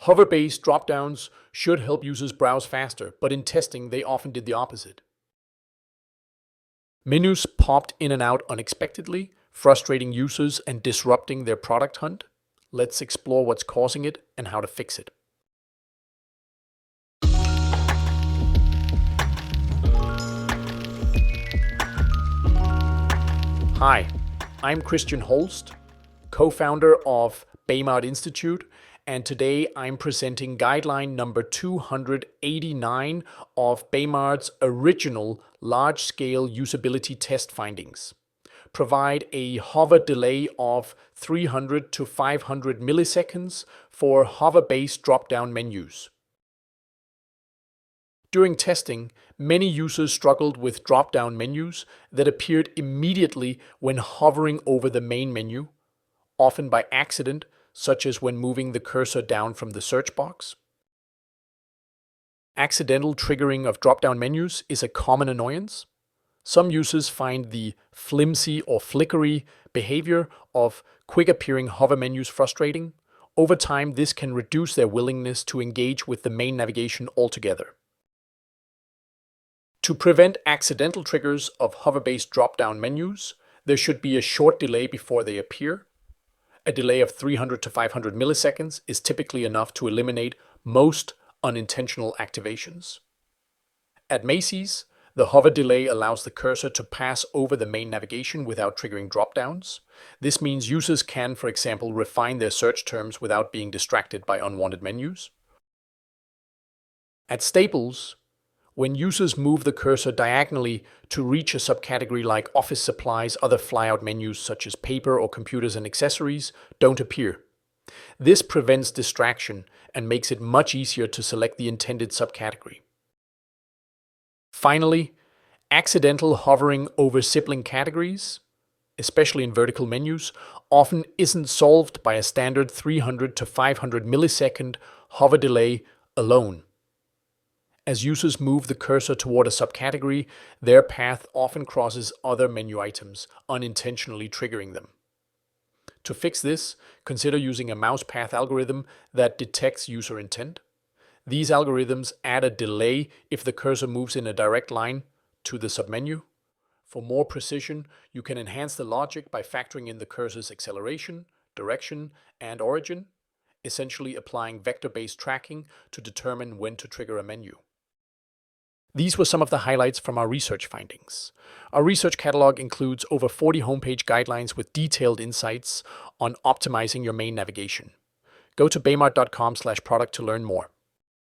Hover-based dropdowns should help users browse faster, but in testing, they often did the opposite. Menus popped in and out unexpectedly, frustrating users and disrupting their product hunt. Let's explore what's causing it and how to fix it. Hi, I'm Christian Holst, co-founder of Baymard Institute, and today I'm presenting guideline number 289 of Baymard's original large-scale usability test findings. Provide a hover delay of 300 to 500 milliseconds for hover-based drop-down menus. During testing, many users struggled with drop-down menus that appeared immediately when hovering over the main menu, often by accident, such as when moving the cursor down from the search box. Accidental triggering of drop-down menus is a common annoyance. Some users find the flimsy or flickery behavior of quick-appearing hover menus frustrating. Over time, this can reduce their willingness to engage with the main navigation altogether. To prevent accidental triggers of hover-based drop-down menus, there should be a short delay before they appear. A delay of 300 to 500 milliseconds is typically enough to eliminate most unintentional activations. At Macy's, the hover delay allows the cursor to pass over the main navigation without triggering drop-downs. This means users can, for example, refine their search terms without being distracted by unwanted menus. At Staples, when users move the cursor diagonally to reach a subcategory like office supplies, other flyout menus such as paper or computers and accessories don't appear. This prevents distraction and makes it much easier to select the intended subcategory. Finally, accidental hovering over sibling categories, especially in vertical menus, often isn't solved by a standard 300 to 500 millisecond hover delay alone. As users move the cursor toward a subcategory, their path often crosses other menu items, unintentionally triggering them. To fix this, consider using a mouse path algorithm that detects user intent. These algorithms add a delay if the cursor moves in a direct line to the submenu. For more precision, you can enhance the logic by factoring in the cursor's acceleration, direction, and origin, essentially applying vector-based tracking to determine when to trigger a menu. These were some of the highlights from our research findings. Our research catalog includes over 40 homepage guidelines with detailed insights on optimizing your main navigation. Go to baymard.com/product to learn more.